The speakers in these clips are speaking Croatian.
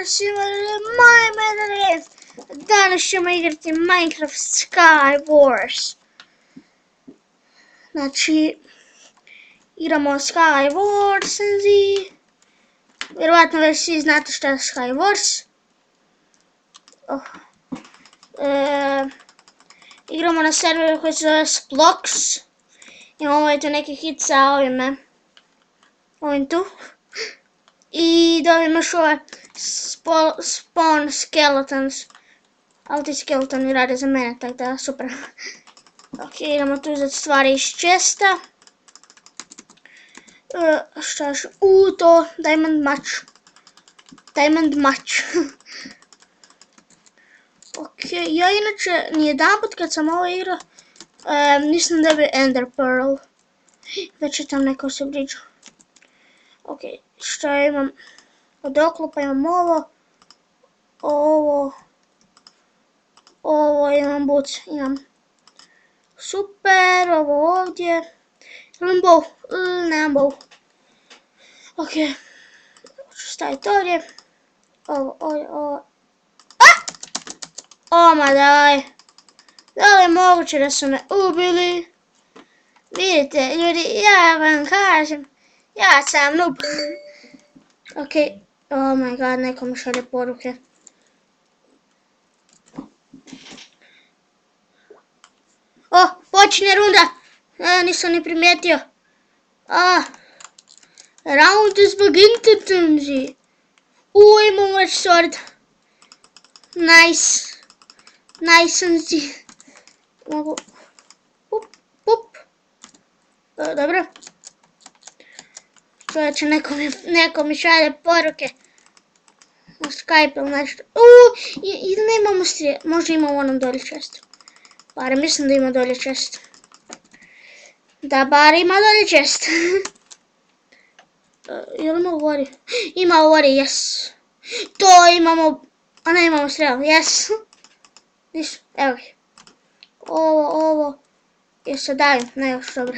svima moje medalje. Danas ćemo igrati Minecraft Sky Wars. Znači, igramo Sky Wars. Vjerovatno već svi znate šta je Sky Wars. Igramo na serveru koji se zove Splox. Imamo eto neki hit sa ovim tu. I dobijemo još ove spawn skeletons. Ali ti skeletoni rade za mene, tako da super. Ok, idemo tu uzeti stvari iz chesta. Šta još? To, diamond match. Diamond match. Ok, ja inače nijedanput kad sam ovo igrao nisam dobio ender pearl. Već je tam neko se briđu. Ok, šta imam? Od oklopa imam ovo imam boots, imam. Super, ovo ovdje. Imam bow, nemam bow. Ok, ću staviti ovdje. Ovo. Ma daj. Da li je moguće da su me ubili? Vidite, ljudi, ja vam kažem. Ja sam noob. Ok, oh my god, neko mi šalje poruke. Počinje runda. Nisam ni primijetio. Round is beginning. Imam već sword. Nice. Mogu. Pup. Dobro. Čovječe, neko mi šalje poruke. Na Skype ili nešto. I nemamo strije. Možda ima u onom dolje čestu. Barem mislim da ima dolje čest. Da, bar ima dolje čest. Jel ima u vori? Ima u vori, yes. To imamo... A ne, imamo strel, yes. Nisu, evo ih. Ovo. Jel se daju? Ne, još dobro.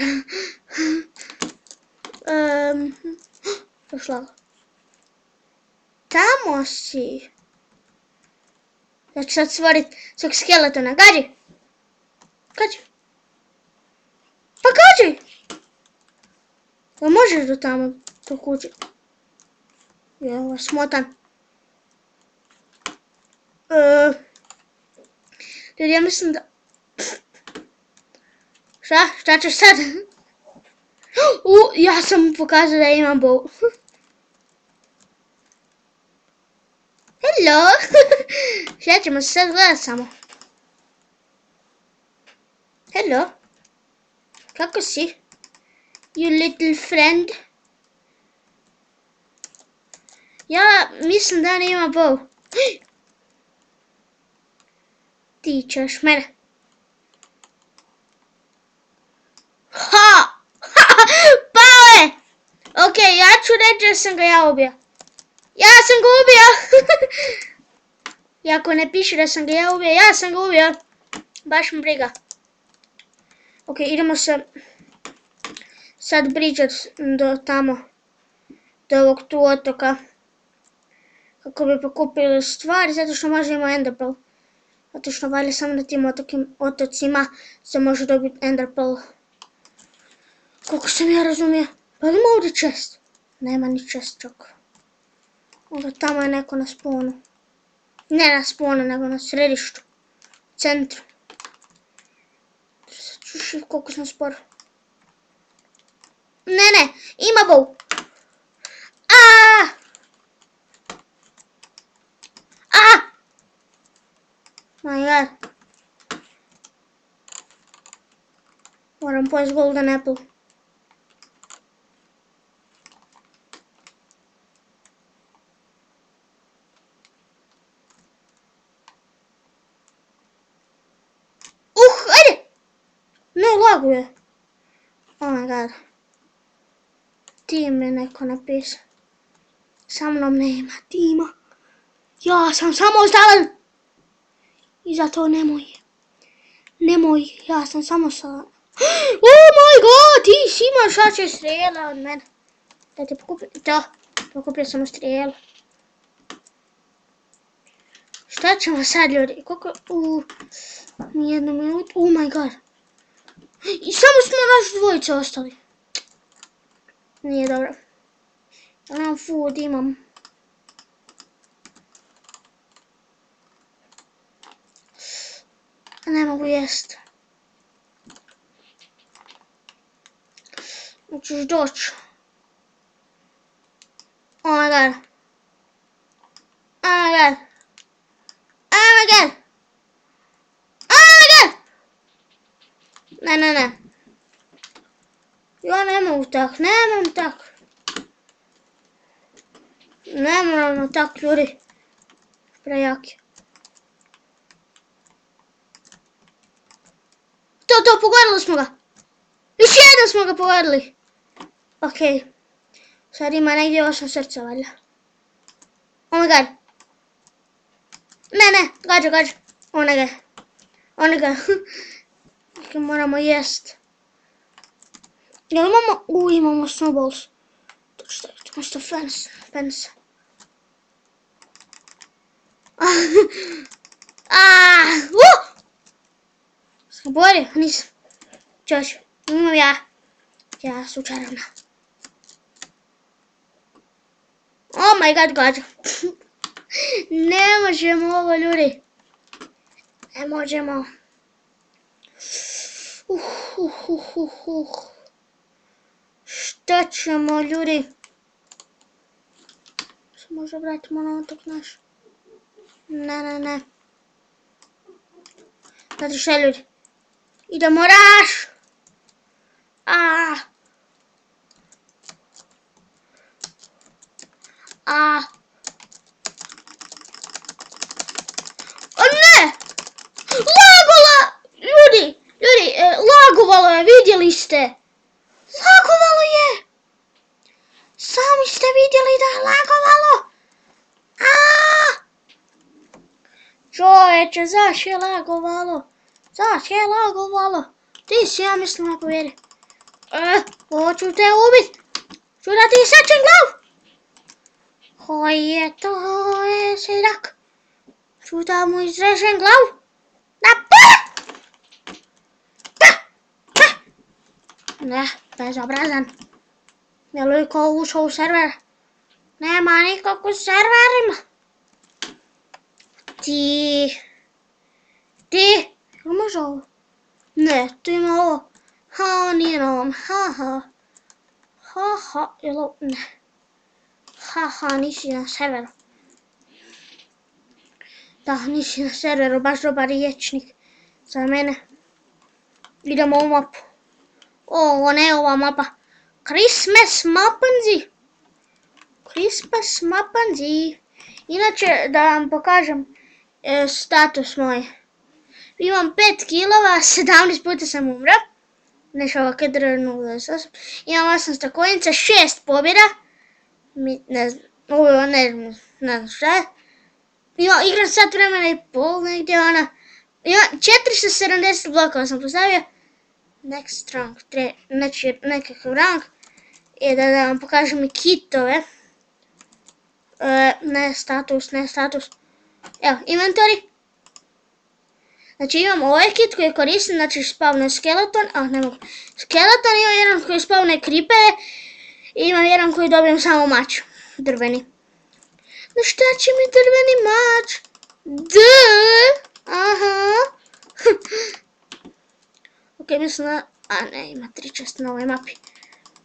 Još lago. Tamo si. Ja ću sad stvorit svog skeletona. Gađi! Pa kaži! Jel možeš do tamo, do kuće? Jel, smotan. Ljudi, ja mislim da... Šta ćeš sad? Ja sam mu pokazao da imam bow. Hello! Šta ćemo se sad gledat samo? Hello? Kako si? You little friend? Ja mislim da ne ima bow. Ti ćeš mene. Pao je! Ok, ja ću reći da sam ga ja ubio. Ja sam ga ubio! Iako ne piše da sam ga ja ubio, ja sam ga ubio. Baš mi briga. Ok, idemo se sad briđat do tamo, do ovog tu otoka. Kako bi pokupili stvari, zato što možda ima ender pearl. Zato što valjda samo na tim otocima se može dobiti ender pearl. Koliko sam ja razumio. Pa ima ovdje chest? Nema ni chest čak. Onda tamo je neko na spawnu. Ne na spawnu, nego na središtu. Centru. Čuši koliko sam spor. Ne, ima bow. My god. Moram pojesti golden apple. Ajde! Ne, laguje. Oh my god. Tim je neko napisao. Sa mnom nema tima. Ja sam samo ostavan. I zato nemoj, ja sam samo sa... Oh my god, ti si imaš šače strijela od mene. Da ti pokupio, pokupio sam strijelu. Šta ćemo sad, ljudi? Koliko... Nijednu minutu. Oh my god. I samo smo naš dvojice ostali. Nije dobro. Ja nemam food, imam. Ne mogu jest. Hoćeš doći. Oh my god. Oh my god. Oh my god. Oh my god. Ne. Ja ne mogu tak, nemam tak. Ne moramo tak, ljudi. Prejaki. To, pogodili smo ga. Još jednom smo ga pogodili. Okej. Sad ima negdje 8 srca, valjda. Oh my god. Ne, gađa. Onega. Moramo jest. Jel imamo? Imamo snowballs. To ću staviti umjesto fence. Sam borio, nisam. Čoć, imam ja. Ja su čarovna. Oh my god, gađa. Ne možemo ovo, ljudi. Ne možemo. Šta ćemo, ljudi? Se možda vratimo na otok naš. Ne. Znate šta, ljudi? Idemo raš! O ne! Ljudi, lagovalo je, vidjeli ste? Lagovalo je! Sami ste vidjeli da je lagovalo! Čovječe, zaš je lagovalo? Ti si, ja mislim, na povjeri. Hoću te ubit! Ću da ti sečem glavu! To je seljak. Ću da mu izrežem glavu. Ne, bezobrazan. Je li ko ušao u server? Nema nikog u serverima. Ti, jel može ovo? Ne, tu ima ovo. Nije na ovom, jel ovo? Ne. Nisi na serveru. Da, nisi na serveru, baš dobar riječnik za mene. Idemo u mapu. Ovo ne ova mapa. Christmas mapanzi. Inače, da vam pokažem status moj. Imam 5 kilova, 17 puta sam umro. Nešto ovako drvnu. Imam 800 kojinica, 6 pobjeda. Ne znam šta je. Igram sat vremena i pol negdje ona. Ima 470 blokova sam postavio. Next rank, nekakav rank. I da vam pokažem i kitove. Ne status. Evo, inventory. Znači imam ovaj kit koji koristim, znači spavno skeleton, ne mogu. Skeleton, imam jedan koji spavne kripere. I imam jedan koji dobijem samo mač, drveni. No šta će mi drveni mač? Ok, mislim da... ne, ima 3 česti na ovoj mapi.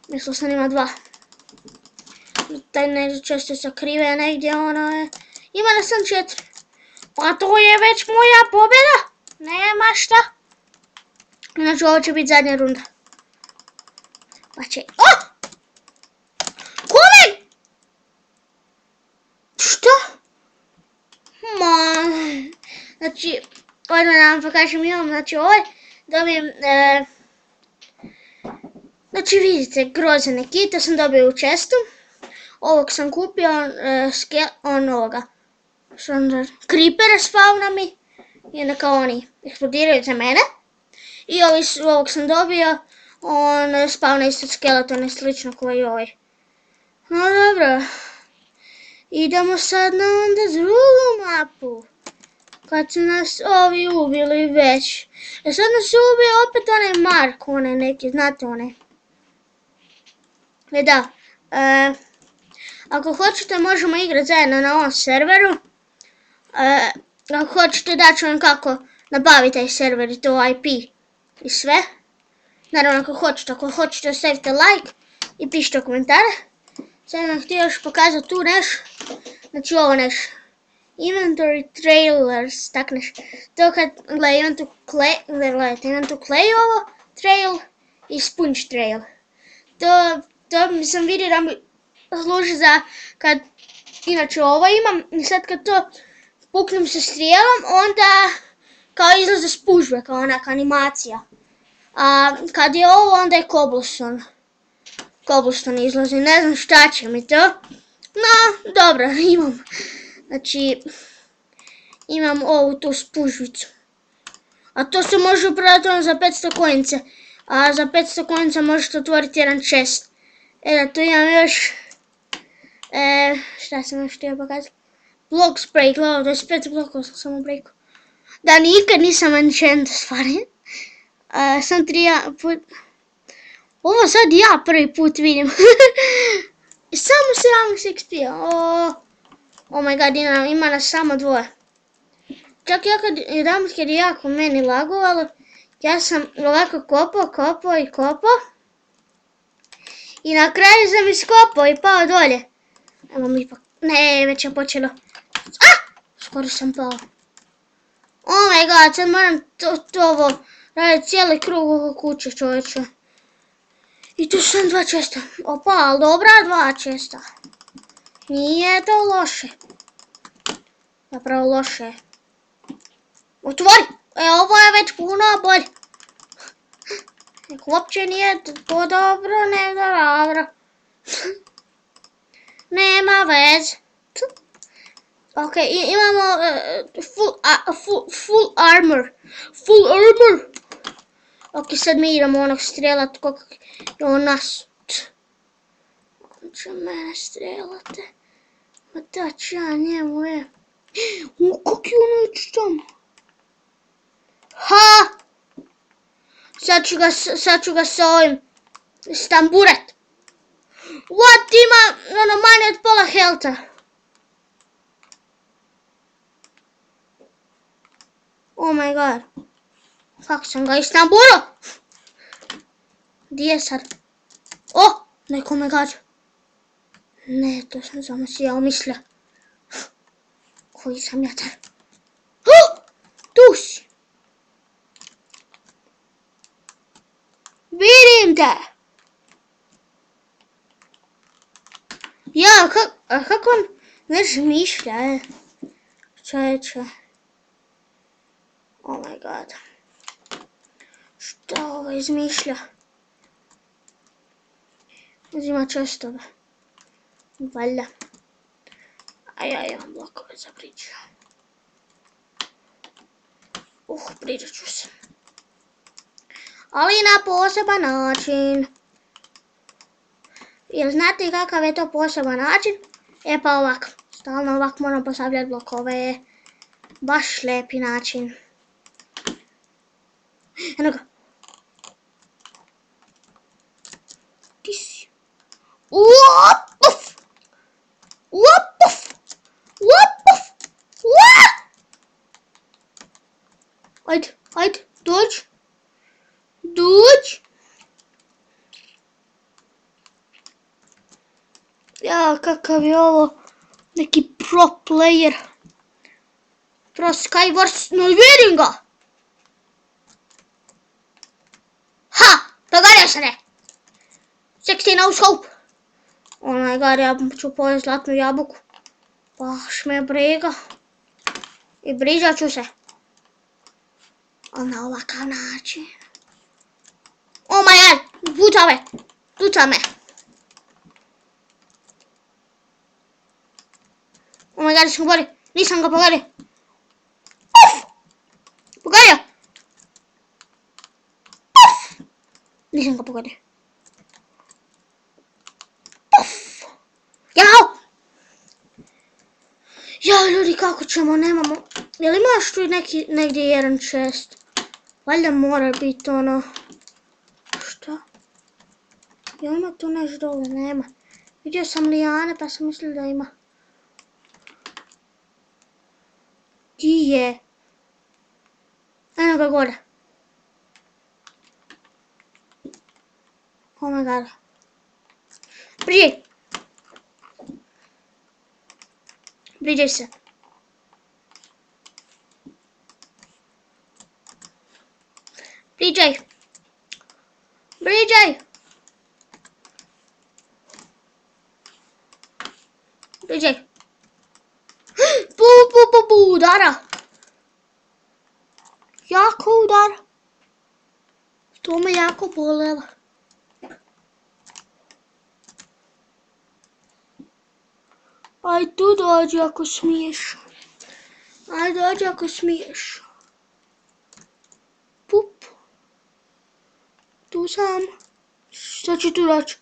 Mislila sam ima 2. Taj negdje česti sakrive, negdje ono je... Ima da sam 4. Pa to je već moja pobjeda. Nema šta. Znači ovo će biti zadnja runda. Pa će... Kome? Što? Znači, ovdje da vam pokažem imam, znači ovaj dobijem... Znači vidite, grozane kite sam dobio u čestu. Ovog sam kupio, ovoga. Creepere spavna mi. I onda kao oni eksplodiraju za mene. I ovog sam dobio, on spavna isto skeletone slično kao i ovaj. No dobro. Idemo sad na onda drugu mapu. kad su nas ovi ubili već. Sad nas je ubio opet onaj Mark, onaj neki, znate onaj. Da, ako hoćete možemo igrati zajedno na ovom serveru. Ako hoćete daću vam kako nabaviti taj server i to IP i sve. Naravno ako hoćete ostavite like i pišite komentare. Sad vam htio još pokazati tu nešto. Znači ovo nešto. Inventory trailers, tak nešto. To kad, gledaj, imam tu clay ovo, trail i sponge trail. To sam vidio da mi služi za kad, inače ovo imam i sad kad to puknem sa strijelom, onda kao izlaze spužve, kao onak animacija. A kad je ovo, onda je cobblestone. Cobblestone izlazi, ne znam šta će mi to. No, dobro, imam. Znači, imam ovu tu spužvicu. A to se može prodati za 500 kojnice. A za 500 kojnica možete otvoriti jedan chest. Da, tu imam još... šta sam još htio pokazati? Blocks break, 25 blokova sam samo breakao. Da, nikad nisam enchant stvari. Sam 3 put... Ovo sad ja prvi put vidim. Samo 17 XP. Oh my god, ima nas samo dvoje. Čak ja kad je jako meni lagovalo, ja sam ovako kopao. I na kraju sam iskopao i pao dolje. Evo mi ipak, ne, već je počelo. Skoro sam pao. Oh my god, sad moram ovo raditi cijeli krug oko kuće, čovječe. I tu sam 2 česta. Opa, ali dobra 2 česta. Nije to loše. Zapravo loše je. Otvori! Ovo je već puno bolje. Uopće nije to dobro, ne dobro. Nema veze. Ok, imamo full armor. Ok, sad mi idemo onog strelat koliko je on nas. On će mene strelati. Ma da ću ja njemu je. Kak je ono već tamo? Ha! Sad ću ga sa ovim stamburat. What? Ima ono manje od pola healtha. Oh my god. Kako sam ga istamburao? Gdje je sad? Neko me gađa. Ne, to sam samo si ja umislio. Koji sam ja tar? Tu si. Vidim te. Ja, kako on ne žmišlja, Čovječe. Oh my god. Šta ovo izmišlja? Uzima čestove. Valjda. A ja imam blokove za priču. Pričat ću se. Ali na poseban način. Jel znate kakav je to poseban način? Pa ovak. Stalno ovak moram postavljati blokove. Baš lepi način. Eno ga. Ti si. Uopuf! Ajde, dođi. Ja, kakav je ovo neki pro player. Pro Skywars, no vidim ga! Ha! Dogadio se ne! 16 no scope! Oh my god, ja ću pojesti zlatnu jabuku. Baš me briga. I brižat ću se. Ali na ovakav način. Oh my god! Puca me! Oh my god, nisam ga pogodio. Pogodio! Nisam ga pogodio. Jao! Ja, ljudi, kako ćemo, nemamo... Jel imaš tu negdje jedan chest? Valjda mora biti ono... Šta? Jel ima tu nešto dole? Nema. Vidio sam lijane pa sam mislila da ima. Di je? Eno ga gore. Oh my god. Priđej. Priđej se. Priđej. Priđej. Priđej. Udara. Jako udara. To me jako bolelo. Aj tu dođi ako smiješ. Aj dođi ako smiješ. Pup. Tu sam. Šta ću tu doći?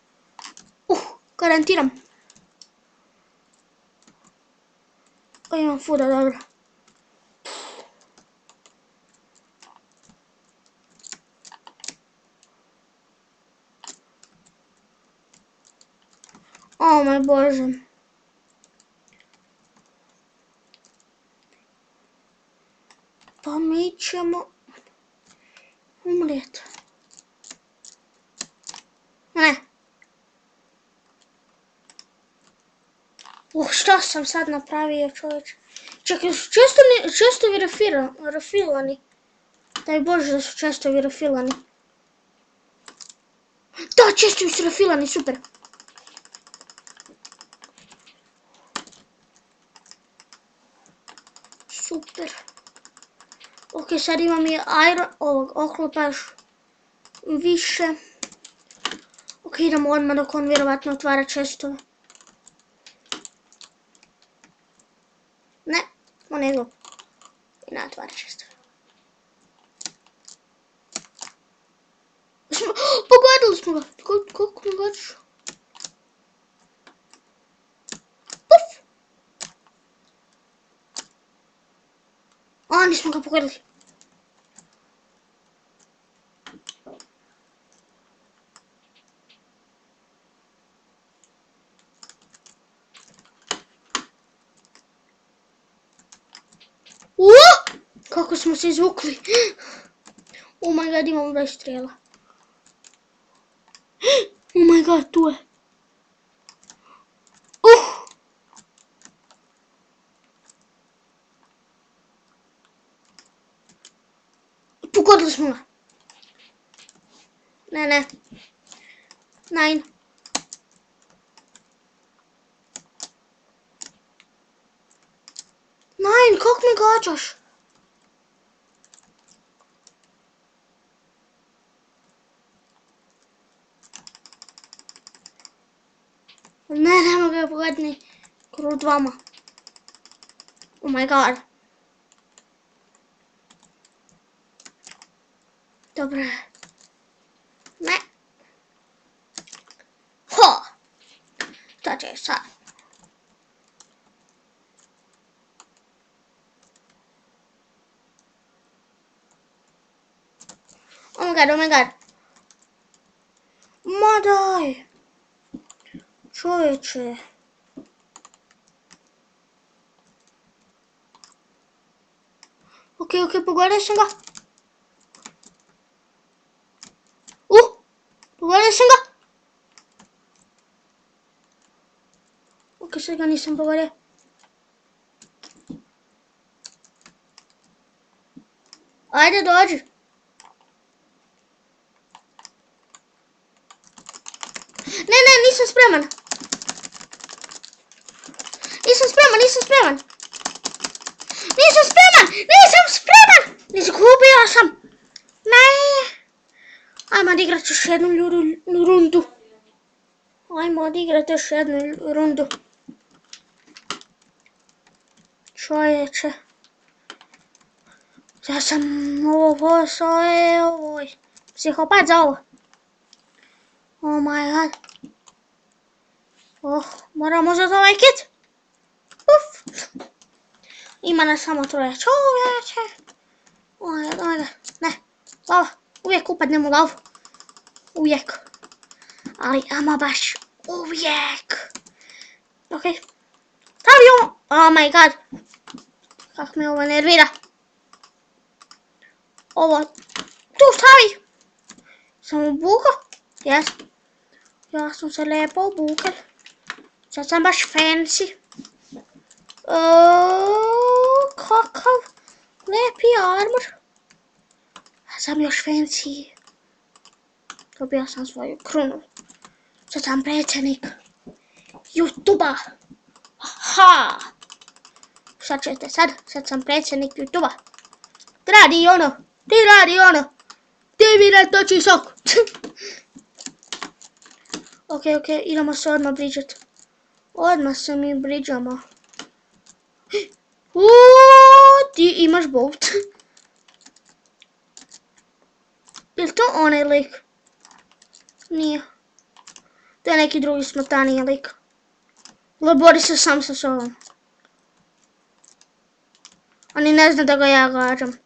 Garantiram. Imam fuda, dobro. O moj Bože. Pa mi ćemo umrijeti. Ne. Šta sam sad napravio, čovječ? Čekaj, često refilani. Daj Bože da su često refilani. Da, često su refilani, super. Super. Ok, sad imam i ovog oklopa još više. Ok, idemo odmah dok on vjerovatno otvara čestove. Ne, on je glup. I ne otvara čestove. Pogodili smo ga. Koliko mi godiš? Puf! A, nismo ga pogodili. Kako smo se izvukli. Oh my god, imamo 20 strela. Oh my god, tu je. Pogodili smo ga. Ne. Nein. Nein, kako mi gađaš? Ne mogu ga pogoditi kroz dvama. Oh my god. Dobro. Ne. Ho! Šta će sad? Oh my god. Ma daj. Čovječe. Ok, pogodio sam ga. Pogodio sam ga. Ok, sad ga nisam pogodio. Ajde, dođi. Ne, nisam spreman. Izgubio sam. Ne. Ajmo odigrat još jednu rundu. Čovječe. Ja sam ovo posao je ovoj. Psihopat za ovo. Oh my god. Moram uzeti ovaj kit. Uf. Ima nas samo troje. Čovječe. Ojde. Ne. Lava. Uvijek upadnem u lavu. Uvijek. Ali ama baš uvijek. Ok. Stavi ovo. Oh my god. Kako me ovo nervira. Ovo. Tu stavi. Sam obukao. Jes. Ja sam se lijepo obukao. Sad sam baš fancy. Kakav lijepi armor. Sad sam još fancy. Dobio sam svoju krunu. Sad sam predsjednik YouTube-a. Aha. Šta ćete sad? Sad sam predsjednik YouTube-a. Radi ono. Ti radi ono. Ti mi ne toči sok. Ok, idemo se odmah briđat. Odmah se mi briđamo. Ti imaš bolt. Jel to onaj lik? Nije. To je neki drugi smotaniji lik. Bori se sam sa sobom. Oni ne zna da ga ja gađam.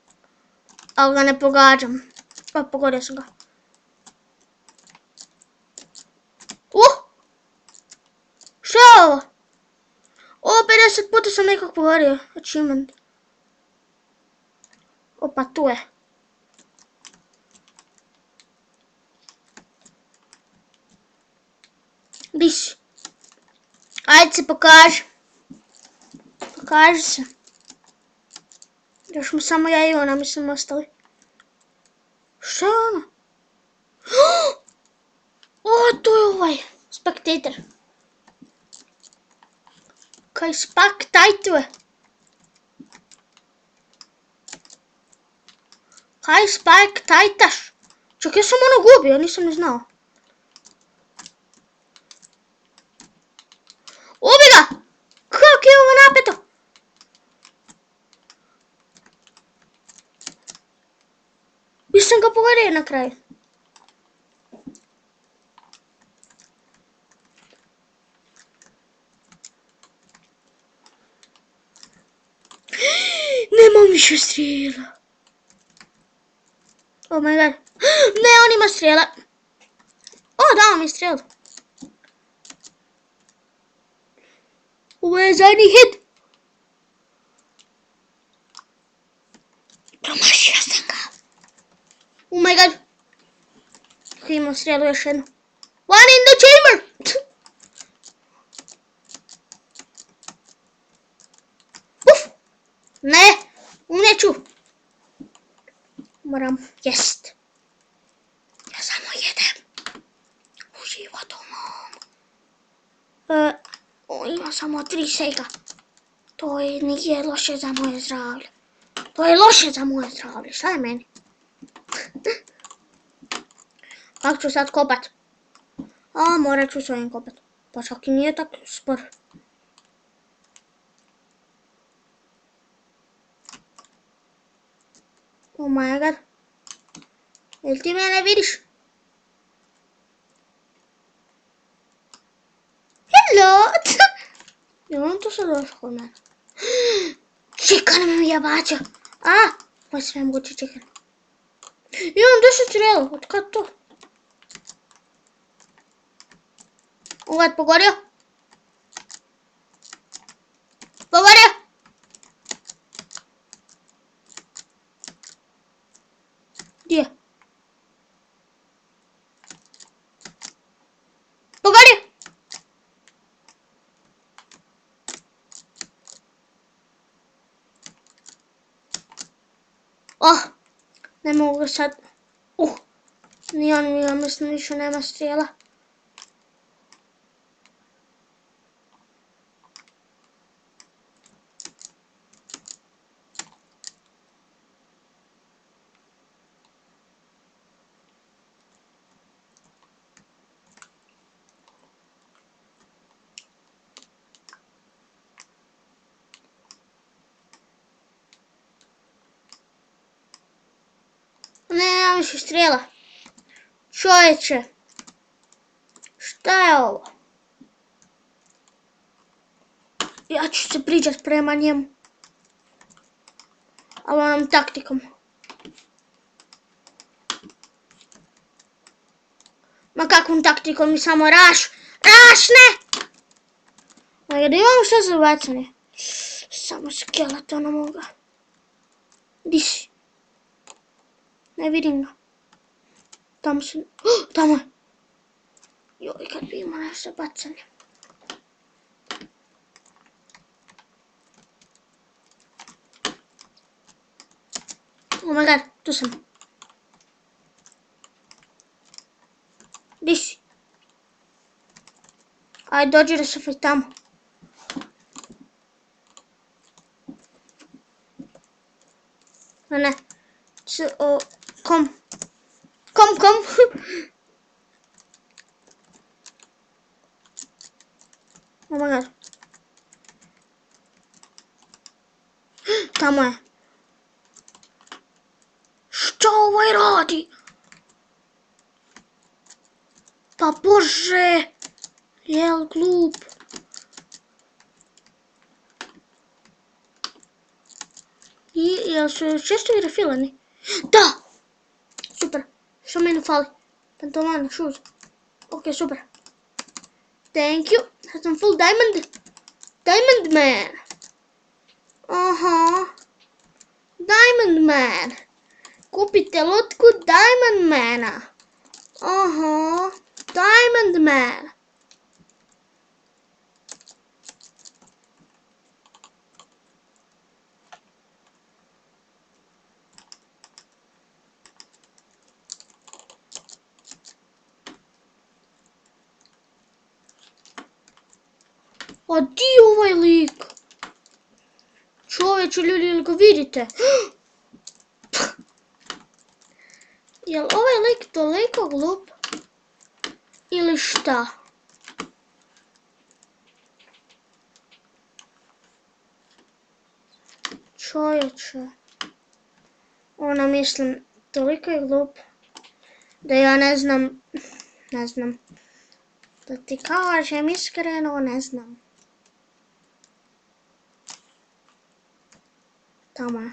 Ali ga ne pogađam. Pa pogodio sam ga. Što je ovo? 50 puta sam nekog pogodio. Achievement. Opa, tu je. Di si? Ajde se pokaži. Pokaži se. Još mu samo ja i ona mislim ostali. Što je ono? O, tu je ovaj. Spectator. Kaj spectator? Kaj spectataš? Čak, ja sam ono gubio, nisam ni znao. Ubi ga! Kako je ovo napeto? Nisam ga pogodio na kraju. Nemam više strijela. Oh my god. Ne, on ima strijela. O, dao mi strijelu. Ovo je zadnji hit. Promašio sam ga. Oh my god. Imam strijelu još jednu. One in the chamber. Uf. Ne, umneću. Moram jest. Ja samo jedem. U životu mom. Ima samo 3 šejka. To nije loše za moje zdravlje. To je loše za moje zdravlje. Šta je meni? Kako ću sad kopat? A, morat ću s ovim kopat. Pa čak i nije tako spor. Oh my god. Jel ti mene vidiš? Hello! Jel on tu sad došao kod mene? Chicken mi je bacio. A, moj sve mogući chicken. Imam 10 strela, od kad to? Uvijek pogodio? Pogodio? Gdje? Pogodio? Oh, ne mogu sad. Ni on mi, ja mislim, više nema strijela. Nema više strijela. Čovječe. Šta je ovo? Ja ću se priđat prema njemu. ali onom taktikom. Ma kakvom taktikom mi samo raš ne! Ma da imamo šta za bacanje? Samo skeletona moga. Di si? Ne vidim ga. Tamo se... tamo je. Joj, kad bi imao nešto bacanje. Oh my god, tu sam. Di si? Ajde, dođi da se fajtamo. Ne. Kom. Oh my god. Tamo je. Što ovaj radi? Pa bože. Jel glup. Jel su često i refilani? Da! Super. Što meni fali? Pantalone, shoes. Ok, super. Thank you. Sad sam full diamond. Diamond man. Aha. Diamond man. Kupite lutku Diamond mana. Aha. Diamond man. A di ovaj lik? Čoveče, ljudi, ili ga vidite? Jel ovaj lik toliko glup? Ili šta? Čovječe. Ona mislim, toliko je glup. Da ja ne znam. Da ti kažem iskreno, ne znam. Tamo je.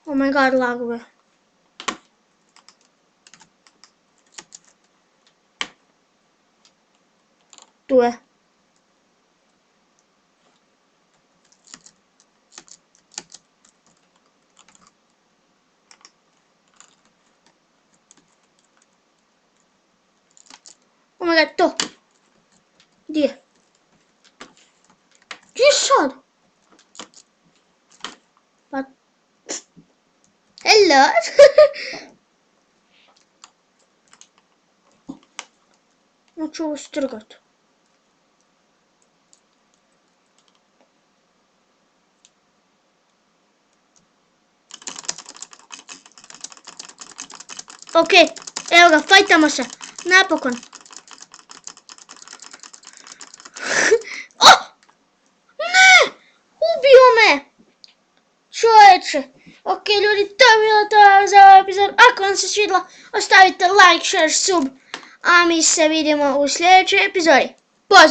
Oh my god, lagove. Tu je. Oh my god, to. Gdje je? Gdje je sad? Pa... Hello? Neću ovo strgat. Ok, evo ga, fajtamo se. Napokon. Oh! Ne! Ubio me! Čovječe. Ok, ljudi, to je bilo to za ovaj epizod. Ako vam se svidjelo, ostavite like, share, sub. A mi se vidimo u sljedećoj epizodi.